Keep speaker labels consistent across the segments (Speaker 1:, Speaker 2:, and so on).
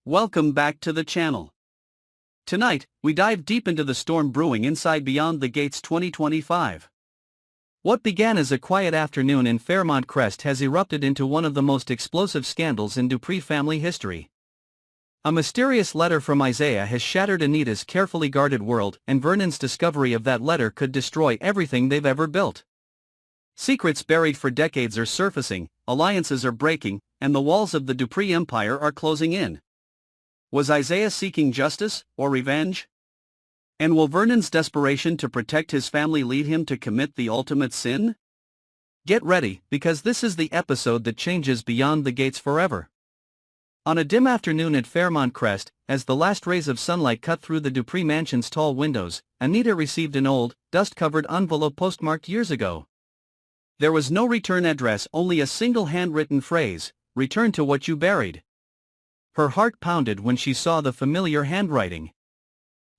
Speaker 1: Welcome back to the channel. Tonight, we dive deep into the storm brewing inside Beyond the Gates 2025. What began as a quiet afternoon in Fairmont Crest has erupted into one of the most explosive scandals in Dupree family history. A mysterious letter from Isaiah has shattered Anita's carefully guarded world, and Vernon's discovery of that letter could destroy everything they've ever built. Secrets buried for decades are surfacing, alliances are breaking, and the walls of the Dupree empire are closing in. Was Isaiah seeking justice, or revenge? And will Vernon's desperation to protect his family lead him to commit the ultimate sin? Get ready, because this is the episode that changes Beyond the Gates forever. On a dim afternoon at Fairmont Crest, as the last rays of sunlight cut through the Dupree mansion's tall windows, Anita received an old, dust-covered envelope postmarked years ago. There was no return address, only a single handwritten phrase, "Return to what you buried." Her heart pounded when she saw the familiar handwriting.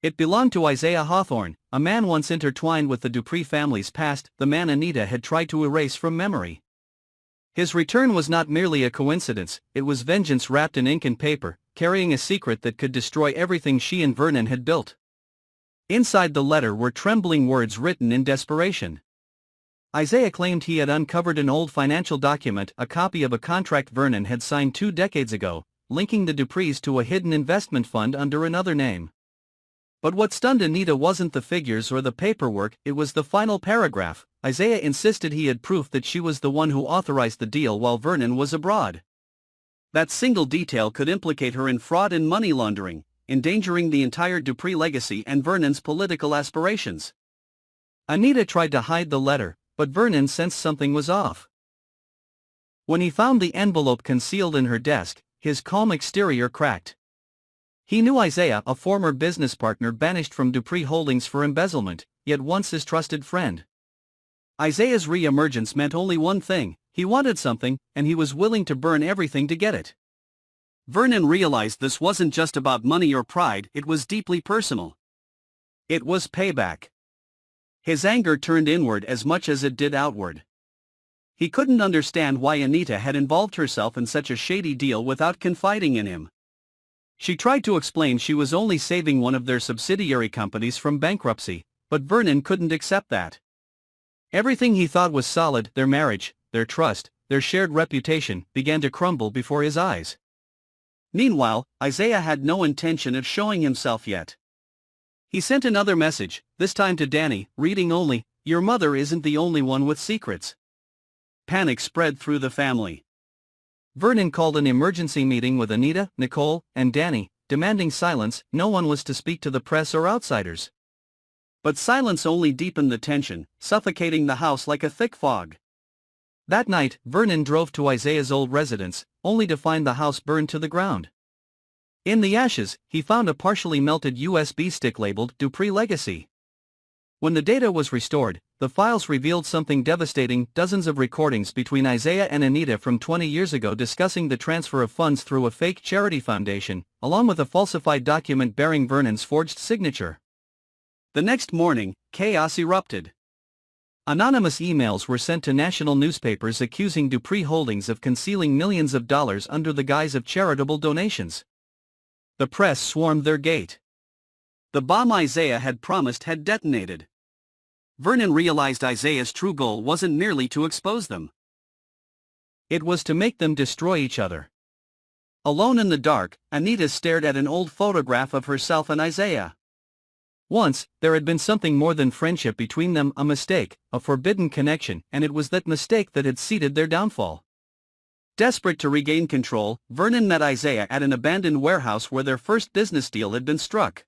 Speaker 1: It belonged to Isaiah Hawthorne, a man once intertwined with the Dupree family's past, the man Anita had tried to erase from memory. His return was not merely a coincidence, it was vengeance wrapped in ink and paper, carrying a secret that could destroy everything she and Vernon had built. Inside the letter were trembling words written in desperation. Isaiah claimed he had uncovered an old financial document, a copy of a contract Vernon had signed 2 decades ago, linking the Duprees to a hidden investment fund under another name. But what stunned Anita wasn't the figures or the paperwork, it was the final paragraph. Isaiah insisted he had proof that she was the one who authorized the deal while Vernon was abroad. That single detail could implicate her in fraud and money laundering, endangering the entire Dupree legacy and Vernon's political aspirations. Anita tried to hide the letter, but Vernon sensed something was off. When he found the envelope concealed in her desk, his calm exterior cracked. He knew Isaiah, a former business partner banished from Dupree Holdings for embezzlement, yet once his trusted friend. Isaiah's re-emergence meant only one thing: he wanted something, and he was willing to burn everything to get it. Vernon realized this wasn't just about money or pride, it was deeply personal. It was payback. His anger turned inward as much as it did outward. He couldn't understand why Anita had involved herself in such a shady deal without confiding in him. She tried to explain she was only saving one of their subsidiary companies from bankruptcy, but Vernon couldn't accept that. Everything he thought was solid, their marriage, their trust, their shared reputation, began to crumble before his eyes. Meanwhile, Isaiah had no intention of showing himself yet. He sent another message, this time to Danny, reading only, "Your mother isn't the only one with secrets." Panic spread through the family. Vernon called an emergency meeting with Anita, Nicole, and Danny, demanding silence. No one was to speak to the press or outsiders. But silence only deepened the tension, suffocating the house like a thick fog. That night, Vernon drove to Isaiah's old residence, only to find the house burned to the ground. In the ashes, he found a partially melted USB stick labeled Dupree Legacy. When the data was restored, the files revealed something devastating: dozens of recordings between Isaiah and Anita from 20 years ago discussing the transfer of funds through a fake charity foundation, along with a falsified document bearing Vernon's forged signature. The next morning, chaos erupted. Anonymous emails were sent to national newspapers accusing Dupree Holdings of concealing millions of dollars under the guise of charitable donations. The press swarmed their gate. The bomb Isaiah had promised had detonated. Vernon realized Isaiah's true goal wasn't merely to expose them. It was to make them destroy each other. Alone in the dark, Anita stared at an old photograph of herself and Isaiah. Once, there had been something more than friendship between them, a mistake, a forbidden connection, and it was that mistake that had seeded their downfall. Desperate to regain control, Vernon met Isaiah at an abandoned warehouse where their first business deal had been struck.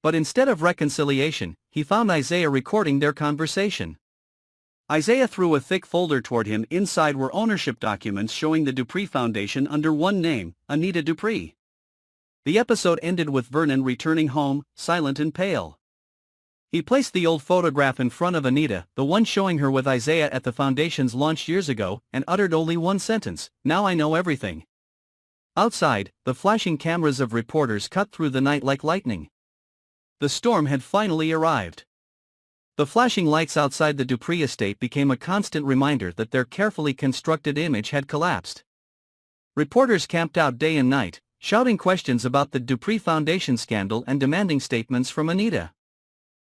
Speaker 1: But instead of reconciliation, he found Isaiah recording their conversation. Isaiah threw a thick folder toward him. Inside were ownership documents showing the Dupree Foundation under one name, Anita Dupree. The episode ended with Vernon returning home, silent and pale. He placed the old photograph in front of Anita, the one showing her with Isaiah at the foundation's launch years ago, and uttered only one sentence: "Now I know everything." Outside, the flashing cameras of reporters cut through the night like lightning. The storm had finally arrived. The flashing lights outside the Dupree estate became a constant reminder that their carefully constructed image had collapsed. Reporters camped out day and night, shouting questions about the Dupree Foundation scandal and demanding statements from Anita.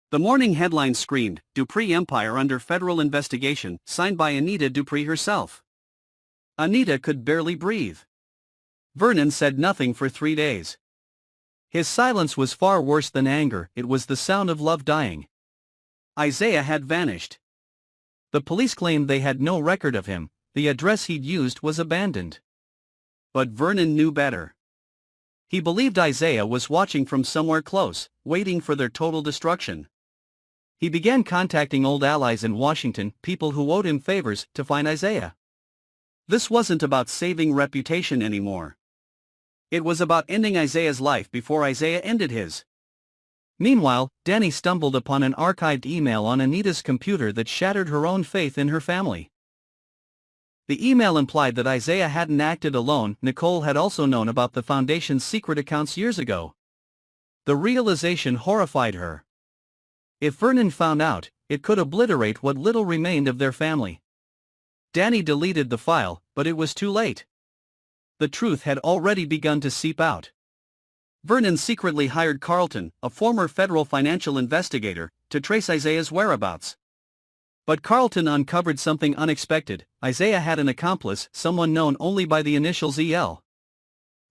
Speaker 1: The morning headline screamed, "Dupree Empire under federal investigation," signed by Anita Dupree herself. Anita could barely breathe. Vernon said nothing for 3 days. His silence was far worse than anger, it was the sound of love dying. Isaiah had vanished. The police claimed they had no record of him, the address he'd used was abandoned. But Vernon knew better. He believed Isaiah was watching from somewhere close, waiting for their total destruction. He began contacting old allies in Washington, people who owed him favors, to find Isaiah. This wasn't about saving reputation anymore. It was about ending Isaiah's life before Isaiah ended his. Meanwhile, Danny stumbled upon an archived email on Anita's computer that shattered her own faith in her family. The email implied that Isaiah hadn't acted alone. Nicole had also known about the foundation's secret accounts years ago. The realization horrified her. If Vernon found out, it could obliterate what little remained of their family. Danny deleted the file, but it was too late. The truth had already begun to seep out. Vernon secretly hired Carlton, a former federal financial investigator, to trace Isaiah's whereabouts. But Carlton uncovered something unexpected. Isaiah had an accomplice, someone known only by the initials EL.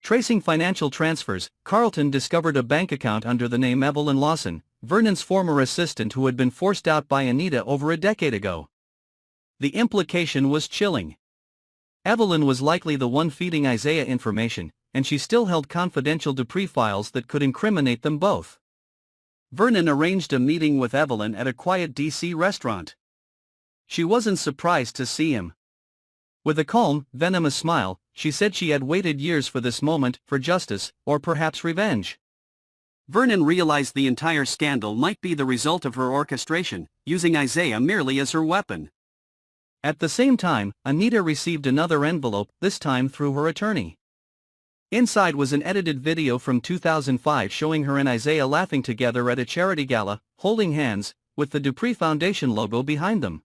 Speaker 1: Tracing financial transfers, Carlton discovered a bank account under the name Evelyn Lawson, Vernon's former assistant who had been forced out by Anita over a decade ago. The implication was chilling. Evelyn was likely the one feeding Isaiah information, and she still held confidential Dupree files that could incriminate them both. Vernon arranged a meeting with Evelyn at a quiet DC restaurant. She wasn't surprised to see him. With a calm, venomous smile, she said she had waited years for this moment, for justice, or perhaps revenge. Vernon realized the entire scandal might be the result of her orchestration, using Isaiah merely as her weapon. At the same time, Anita received another envelope, this time through her attorney. Inside was an edited video from 2005 showing her and Isaiah laughing together at a charity gala, holding hands, with the Dupree Foundation logo behind them.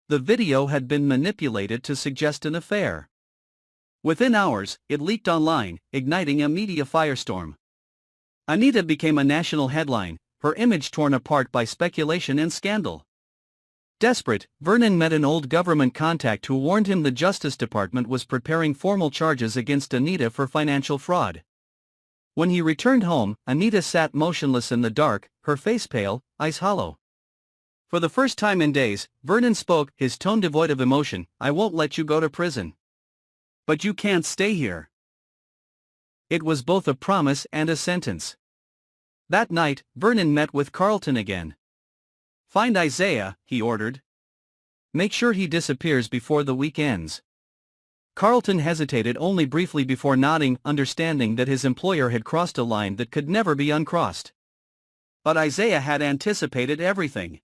Speaker 1: The video had been manipulated to suggest an affair. Within hours, it leaked online, igniting a media firestorm. Anita became a national headline, her image torn apart by speculation and scandal. Desperate, Vernon met an old government contact who warned him the Justice Department was preparing formal charges against Anita for financial fraud. When he returned home, Anita sat motionless in the dark, her face pale, eyes hollow. For the first time in days, Vernon spoke, his tone devoid of emotion. "I won't let you go to prison. But you can't stay here." It was both a promise and a sentence. That night, Vernon met with Carlton again. "Find Isaiah," he ordered. "Make sure he disappears before the week ends." Carlton hesitated only briefly before nodding, understanding that his employer had crossed a line that could never be uncrossed. But Isaiah had anticipated everything.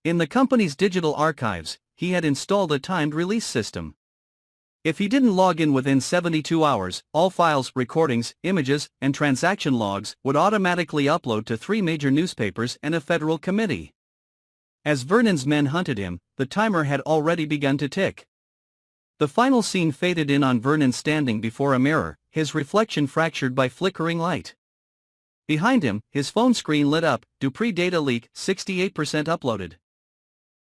Speaker 1: In the company's digital archives, he had installed a timed release system. If he didn't log in within 72 hours, all files, recordings, images, and transaction logs would automatically upload to 3 major newspapers and a federal committee. As Vernon's men hunted him, the timer had already begun to tick. The final scene faded in on Vernon standing before a mirror, his reflection fractured by flickering light. Behind him, his phone screen lit up, Dupree data leak, 68% uploaded.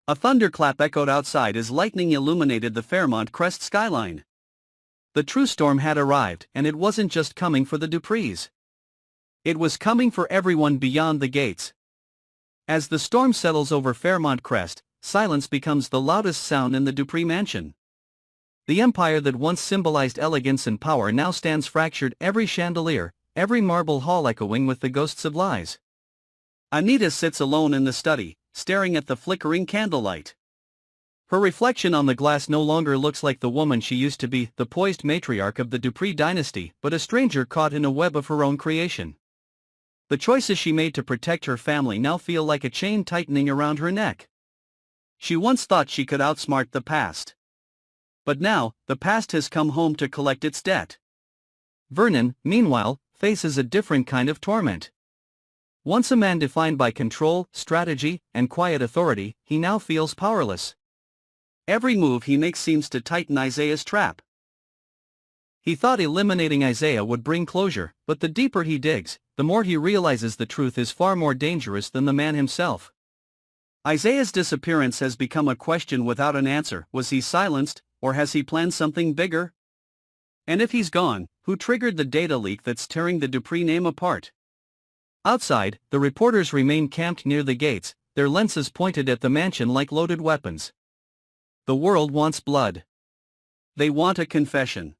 Speaker 1: A thunderclap echoed outside as lightning illuminated the Fairmont Crest skyline. The true storm had arrived, and it wasn't just coming for the Duprees. It was coming for everyone beyond the gates. As the storm settles over Fairmont Crest, silence becomes the loudest sound in the Dupree mansion. The empire that once symbolized elegance and power now stands fractured, every chandelier, every marble hall echoing with the ghosts of lies. Anita sits alone in the study, staring at the flickering candlelight. Her reflection on the glass no longer looks like the woman she used to be, the poised matriarch of the Dupree dynasty, but a stranger caught in a web of her own creation. The choices she made to protect her family now feel like a chain tightening around her neck. She once thought she could outsmart the past. But now, the past has come home to collect its debt. Vernon, meanwhile, faces a different kind of torment. Once a man defined by control, strategy, and quiet authority, he now feels powerless. Every move he makes seems to tighten Isaiah's trap. He thought eliminating Isaiah would bring closure, but the deeper he digs, the more he realizes the truth is far more dangerous than the man himself. Isaiah's disappearance has become a question without an answer. Was he silenced, or has he planned something bigger? And if he's gone, who triggered the data leak that's tearing the Dupree name apart? Outside, the reporters remain camped near the gates, their lenses pointed at the mansion like loaded weapons. The world wants blood. They want a confession.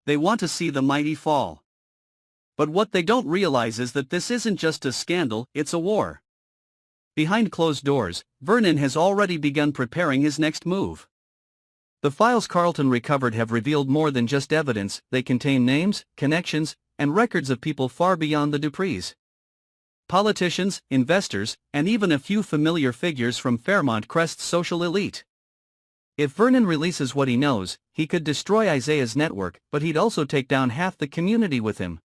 Speaker 1: They want to see the mighty fall. But what they don't realize is that this isn't just a scandal, it's a war. Behind closed doors, Vernon has already begun preparing his next move. The files Carlton recovered have revealed more than just evidence. They contain names, connections, and records of people far beyond the Duprees. Politicians, investors, and even a few familiar figures from Fairmont Crest's social elite. If Vernon releases what he knows, he could destroy Isaiah's network, but he'd also take down half the community with him.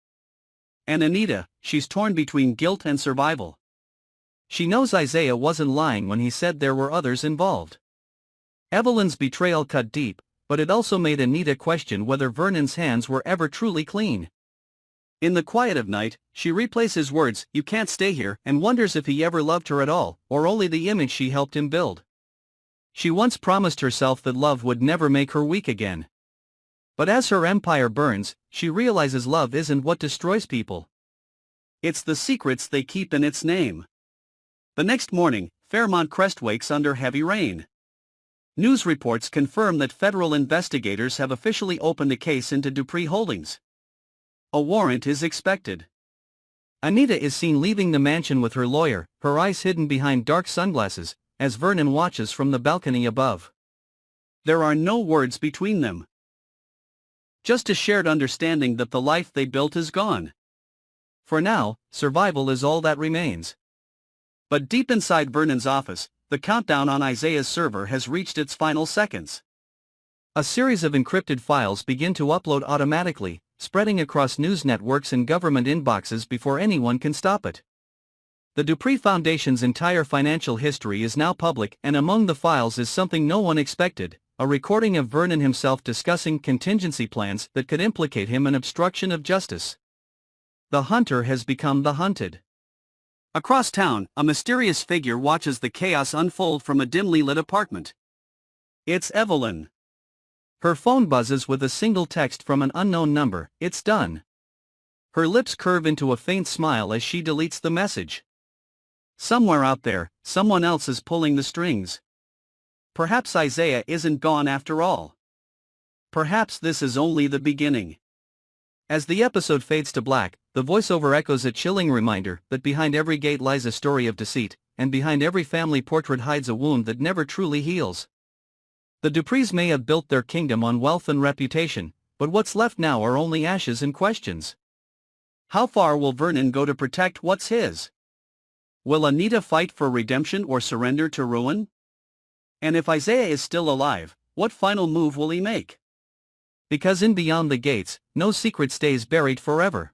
Speaker 1: And Anita, she's torn between guilt and survival. She knows Isaiah wasn't lying when he said there were others involved. Evelyn's betrayal cut deep, but it also made Anita question whether Vernon's hands were ever truly clean. In the quiet of night, she replays his words, "You can't stay here," and wonders if he ever loved her at all, or only the image she helped him build. She once promised herself that love would never make her weak again. But as her empire burns, she realizes love isn't what destroys people. It's the secrets they keep in its name. The next morning, Fairmont Crest wakes under heavy rain. News reports confirm that federal investigators have officially opened a case into Dupree Holdings. A warrant is expected. Anita is seen leaving the mansion with her lawyer, her eyes hidden behind dark sunglasses, as Vernon watches from the balcony above. There are no words between them. Just a shared understanding that the life they built is gone. For now, survival is all that remains. But deep inside Vernon's office, the countdown on Isaiah's server has reached its final seconds. A series of encrypted files begin to upload automatically, spreading across news networks and government inboxes before anyone can stop it. The Dupree Foundation's entire financial history is now public, and among the files is something no one expected, a recording of Vernon himself discussing contingency plans that could implicate him in obstruction of justice. The hunter has become the hunted. Across town, a mysterious figure watches the chaos unfold from a dimly lit apartment. It's Evelyn. Her phone buzzes with a single text from an unknown number, "It's done." Her lips curve into a faint smile as she deletes the message. Somewhere out there, someone else is pulling the strings. Perhaps Isaiah isn't gone after all. Perhaps this is only the beginning. As the episode fades to black, the voiceover echoes a chilling reminder that behind every gate lies a story of deceit, and behind every family portrait hides a wound that never truly heals. The Duprees may have built their kingdom on wealth and reputation, but what's left now are only ashes and questions. How far will Vernon go to protect what's his? Will Anita fight for redemption or surrender to ruin? And if Isaiah is still alive, what final move will he make? Because in Beyond the Gates, no secret stays buried forever.